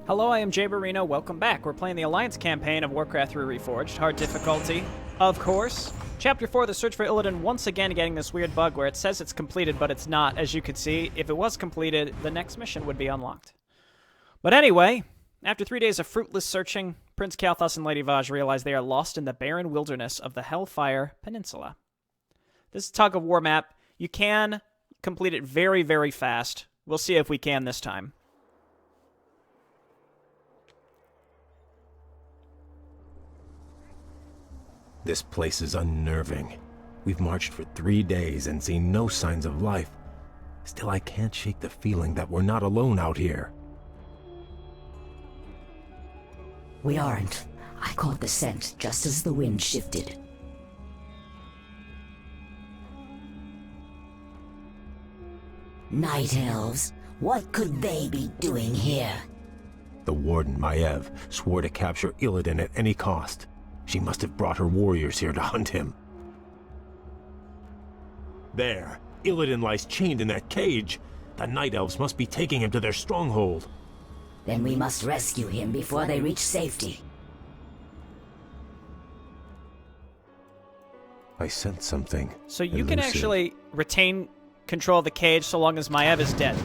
Hello, I am Jay Barino. Welcome back. We're playing the Alliance campaign of Warcraft 3 Reforged. Hard difficulty, of course. Chapter 4, the search for Illidan, once again getting this weird bug where it says it's completed, but it's not. As you can see, if it was completed, the next mission would be unlocked. But anyway, after 3 days of fruitless searching, Prince Kalthus and Lady Vaj realize they are lost in the barren wilderness of the Hellfire Peninsula. This is a tug-of-war map. You can complete it very, very fast. We'll see if we can this time. This place is unnerving. We've marched for 3 days and seen no signs of life. Still, I can't shake the feeling that we're not alone out here. We aren't. I caught the scent just as the wind shifted. Night Elves, what could they be doing here? The Warden, Maiev, swore to capture Illidan at any cost. She must have brought her warriors here to hunt him. There, Illidan lies chained in that cage. The Night Elves must be taking him to their stronghold. Then we must rescue him before they reach safety. I sense something. So you can actually retain control of the cage so long as Maiev is dead.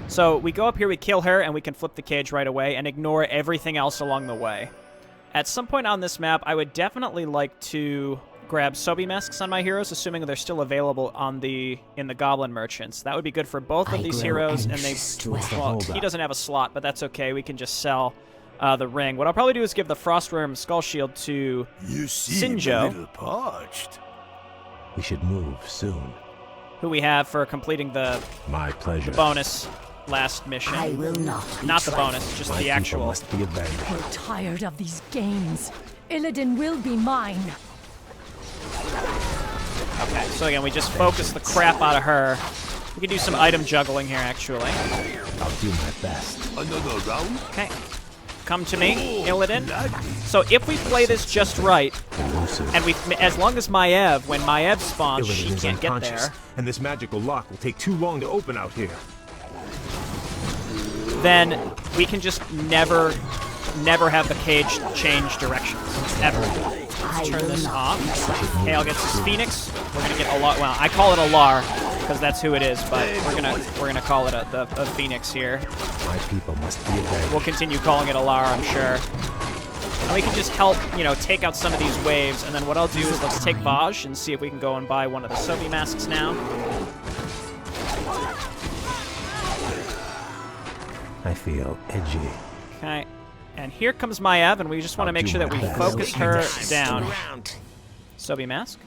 So we go up here, we kill her, and we can flip the cage right away and ignore everything else along the way. At some point on this map, I would definitely like to grab Sobi masks on my heroes, assuming they're still available on in the Goblin Merchants. That would be good for both of these heroes, and well, he doesn't have a slot, but that's okay. We can just sell the ring. What I'll probably do is give the Frostworm Skull Shield to Sinjo, a little parched. We should move soon. who we have for completing the My pleasure. bonus last mission. I will not be Not the trifled. bonus, just My the people actual. must be avenged. We're tired of these games. Illidan will be mine. Okay, so again, we just focus the crap out of her. We can do some item juggling here, actually. I'll do my best. Another round? Okay. Come to me, Illidan. So if we play this just right, Elusive. and as long as Maiev, when Maiev spawns, Illidan she is can't get unconscious, there, and this magical lock will take too long to open out here. then we can just never have the cage change directions. Ever. Let's turn this off. Okay, I'll get this Phoenix. We're gonna get Alar. Well, I call it Alar because that's who it is, but we're gonna call it a Phoenix here. My people must be avenged. We'll continue calling it Alar, I'm sure. And we can just help, take out some of these waves. And then what I'll do is let's take Vaj and see if we can go and buy one of the Sobi masks now. I feel edgy. Okay. And here comes Maiev, and we just want to make sure that we focus her down. Sobi mask.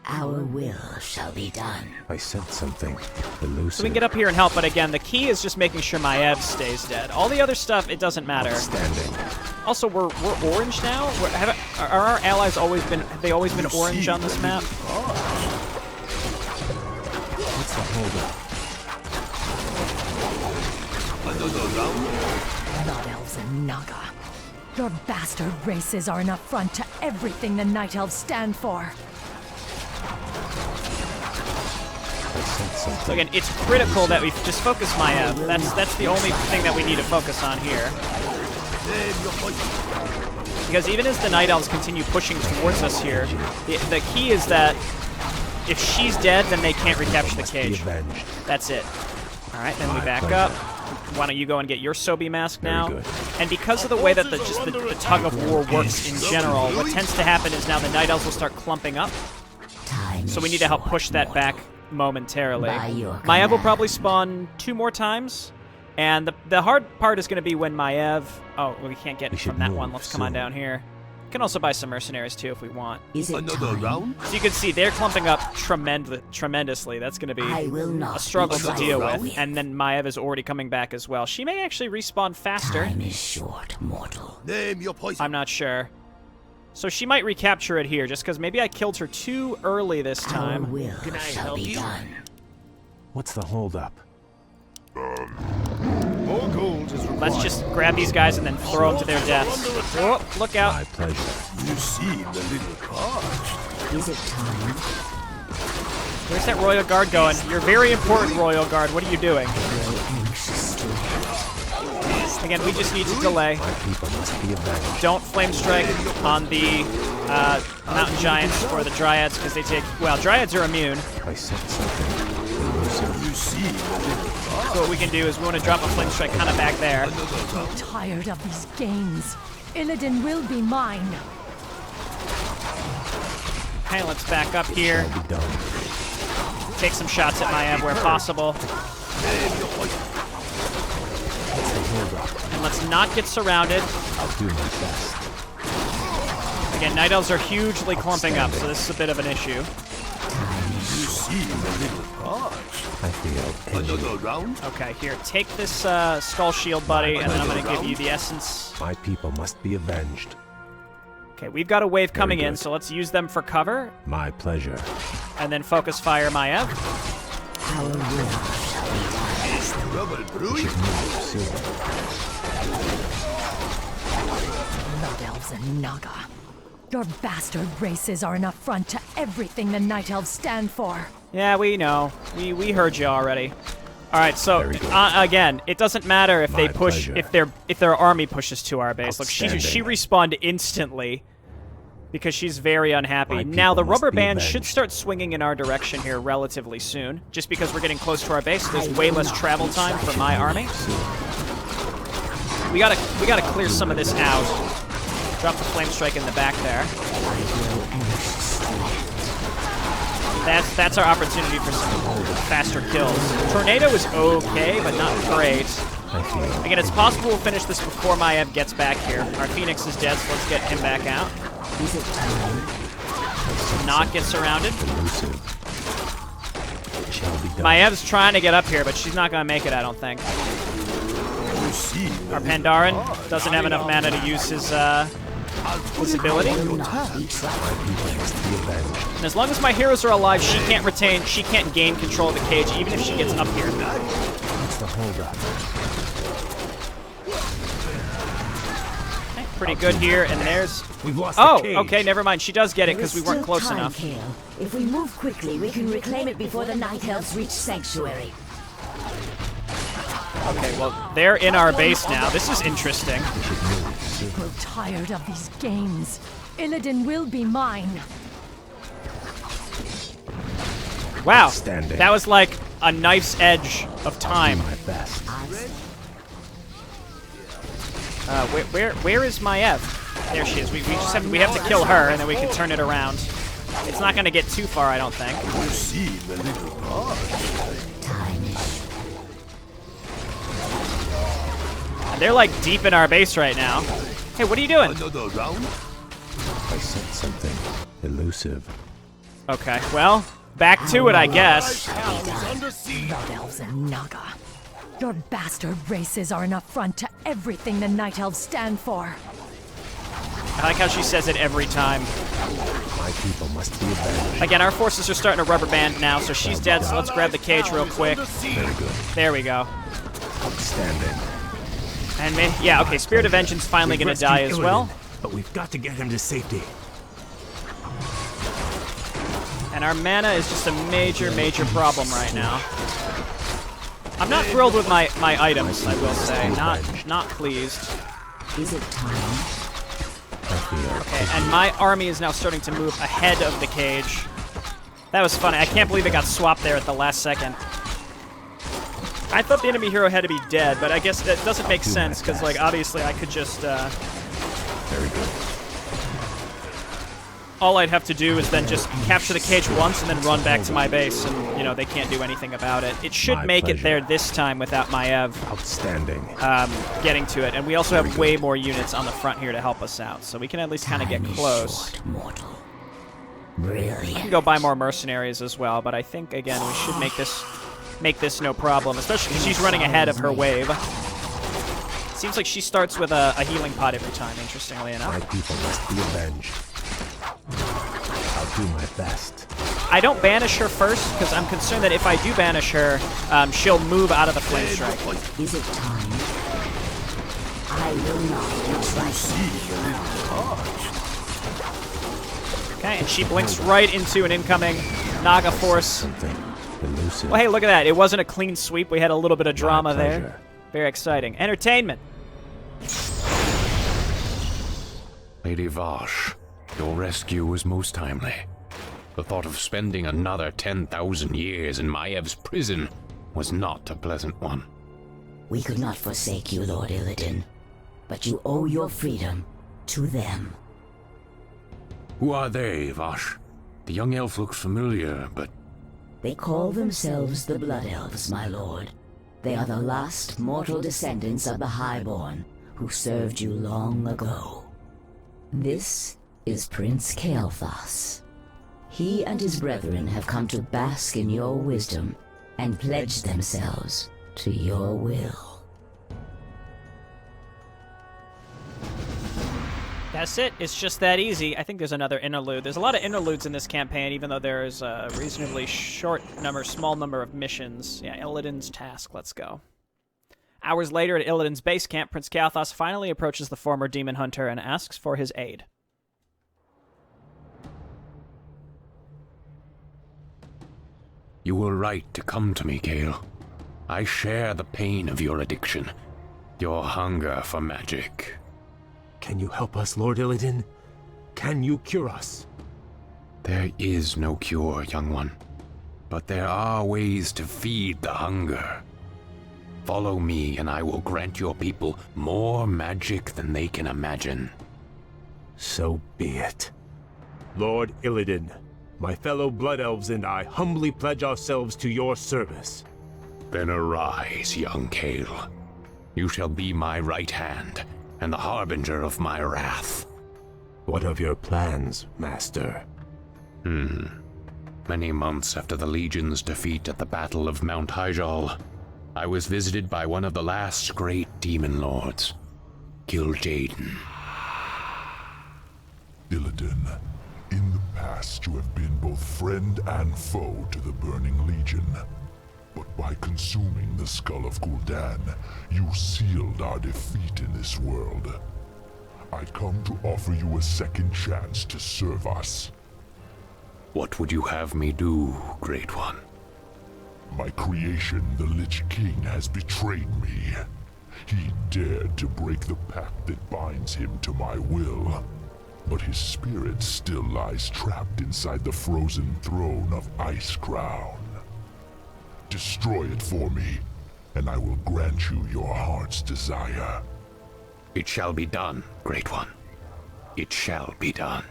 Our will shall be done. I sense something elusive. So we can get up here and help, but again, the key is just making sure Maiev stays dead. All the other stuff, it doesn't matter. Standing. Also, we're orange now? Are our allies have they always been orange on this map? What's the holdup? Another round? Blood Elves and Naga. Your bastard races are an affront to everything the Night Elves stand for. I sense something. So again, it's critical that we just focus Maiev. That's the only thing that we need to focus on here. Because even as the Night Elves continue pushing towards us here, the key is that if she's dead, then they can't recapture the Must be cage. avenged. That's it. All right, then we My back pleasure. up. Why don't you go and get your Sobi mask now? Very good. And because of the way that the tug-of-war works in general, what tends to happen is now the Night Elves will start clumping up. Time So we is need to help short, push that mortal. back momentarily. By your Maiev will command. probably spawn 2 more times. And the hard part is going to be when Maiev... Oh, well, we can't get We should from that move one. Let's come on soon. down here. We can also buy some mercenaries, too, if we want. Is it Another time? round? So you can see they're clumping up tremendously. That's going to be I will not a struggle be to deal trifled with. And then Maiev is already coming back as well. She may actually respawn faster. Time is short, mortal. Name your poison. I'm not sure. So she might recapture it here, just because maybe I killed her too early this Our time. will Can I shall help be you? done. What's the holdup? More gold is required. Let's just grab these guys and then throw them to their deaths. Whoop, look out. My pleasure. You seem a little parched. Is it time? Where's that Royal Guard going? You're very important, Royal Guard. What are you doing? Grow anxious to Again, we just need to delay. My people must be avenged. Don't flame strike on the mountain giants or the dryads because they take. Well, dryads are immune. I sense something elusive. You see the little cart. So what we can do is we want to drop a flame strike kind of back there. I'm tired of these games. Illidan will be mine. Okay, let's back up here. Shall be done. Take some shots at Maiev where possible. And let's not get surrounded. I'll do my best. Again, Night Elves are hugely clumping up, so this is a bit of an issue. You see the little cart. I feel edgy. Another round? Okay, here, take this skull shield, buddy, and then I'm going to give you the essence. My people must be avenged. Okay, we've got a wave coming in, good. so let's use them for cover, My pleasure. and then focus fire Maiev. Our will shall be done as the Trouble brewing? Move soon. Blood Elves and Naga. Your bastard races are an affront to everything the Night Elves stand for. Yeah, we know. We heard you already. All right, so Very good. again, it doesn't matter if they My push pleasure. if their army pushes to our base. Look, she Outstanding. respawned instantly because she's very unhappy. My Now the people must rubber be band should avenged. start swinging in our direction here relatively soon, just because we're getting close to our base. There's way less travel time for my army. We gotta clear some of this out. Drop the flame strike in the back there. That's our opportunity for some faster kills. Tornado is okay, but not great. I feel Again, it's possible we'll finish this before Maiev gets back here. Our Phoenix is dead, so let's get him back out. Is it time? Not get surrounded. elusive. It shall be done. Maev's trying to get up here, but she's not going to make it, I don't think. You see the Our little Pandaren cart. doesn't have enough mana to use his ability. Will not be troubled. My people must be avenged. And as long as my heroes are alive, she can't gain control of the cage, even if she gets up here. What's the holdup? Okay, pretty good here, and there's... We've lost Oh, the cage. okay, never mind. She does get it There is because we weren't still close time, enough. Kale. If we move quickly, we can reclaim it before the Night Elves reach Sanctuary. Okay, well, they're in our base now. This is interesting. We're tired of these games. Illidan will be mine. Wow, Outstanding. that was like a knife's edge of time. My best. Where is Maiev? There she is. We have to kill her, and then we can turn it around. It's not going to get too far, I don't think. You see the little cart. Time is And they're like deep in our base right now. Hey, what are you doing? Another round? I sense something elusive. Okay, well, back to it, I guess. Blood Elves and Naga. Your bastard races are an affront to everything the Night Elves stand for. I like how she says it every time. My people must be avenged. Again, our forces are starting to rubber band now, so she's dead, so let's grab the cage real quick. Very good. There we go. Outstanding. And yeah, okay, Spirit of Vengeance finally We've gonna die rescued as well. Illidan, but we've got to get him to safety. And our mana is just a major, major problem right now. I'm not thrilled with my items, I will say. Not pleased. Is it time? I feel Okay, and my army is now starting to move ahead of the cage. That was funny. I can't believe it got swapped there at the last second. I thought the enemy hero had to be dead, but I guess that doesn't make sense, because, like, obviously I could just, very good. all I'd have to do is then just capture the cage once and then run back to my base, and, you know, they can't do anything about it. It should My make it pleasure. there this time without Maiev Outstanding. getting to it, and we also have way more units on the front here to help us out, so we can at least kind of get Time is close. short, mortal. We Brilliant. can go buy more mercenaries as well, but I think, again, we should make this no problem, especially because she's running ahead of her wave. Seems like she starts with a healing pot every time, interestingly My enough. people must be avenged. I'll do my best. I don't banish her first, because I'm concerned that if I do banish her, she'll move out of the flame strike. Is it time? I will not trust Okay, and she blinks right into an incoming Naga force. Something elusive. Well, hey, look at that. It wasn't a clean sweep. We had a little bit of drama there. pleasure. Very exciting. Entertainment. Lady Vash, your rescue was most timely. The thought of spending another 10,000 years in Maev's prison was not a pleasant one. We could not forsake you, Lord Illidan, but you owe your freedom to them. Who are they, Vash? The young elf looks familiar, but... They call themselves the Blood Elves, my lord. They are the last mortal descendants of the Highborn, who served you long ago. This is Prince Kael'thas. He and his brethren have come to bask in your wisdom and pledge themselves to your will. That's it. It's just that easy. I think there's another interlude. There's a lot of interludes in this campaign, even though there's a reasonably small number of missions. Yeah, Illidan's task. Let's go. Hours later at Illidan's base camp, Prince Kael'thas finally approaches the former demon hunter and asks for his aid. You were right to come to me, Kael. I share the pain of your addiction, your hunger for magic. Can you help us, Lord Illidan? Can you cure us? There is no cure, young one. But there are ways to feed the hunger. Follow me, and I will grant your people more magic than they can imagine. So be it. Lord Illidan, my fellow Blood Elves and I humbly pledge ourselves to your service. Then arise, young Kael. You shall be my right hand, and the harbinger of my wrath. What of your plans, Master? Many months after the Legion's defeat at the Battle of Mount Hyjal, I was visited by one of the last great demon lords, Kil'jaeden. Illidan, in the past you have been both friend and foe to the Burning Legion. But by consuming the Skull of Gul'dan, you sealed our defeat in this world. I come to offer you a second chance to serve us. What would you have me do, Great One? My creation, the Lich King, has betrayed me. He dared to break the pact that binds him to my will. But his spirit still lies trapped inside the frozen throne of Icecrown. Destroy it for me, and I will grant you your heart's desire. It shall be done, Great One. It shall be done.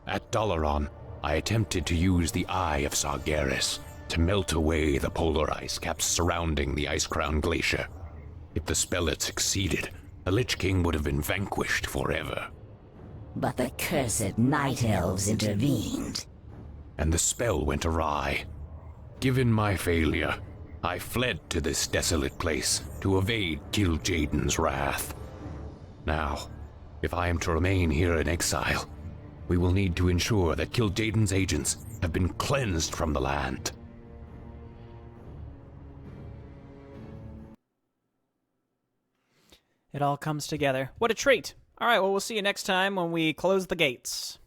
At Dalaran, I attempted to use the Eye of Sargeras to melt away the polar ice caps surrounding the Icecrown Glacier. If the spell had succeeded, the Lich King would have been vanquished forever. But the cursed Night Elves intervened. And the spell went awry. Given my failure, I fled to this desolate place to evade Kil'jaeden's wrath. Now, if I am to remain here in exile, we will need to ensure that Kil'jaeden's agents have been cleansed from the land. It all comes together. What a treat. All right, well, we'll see you next time when we close the gates.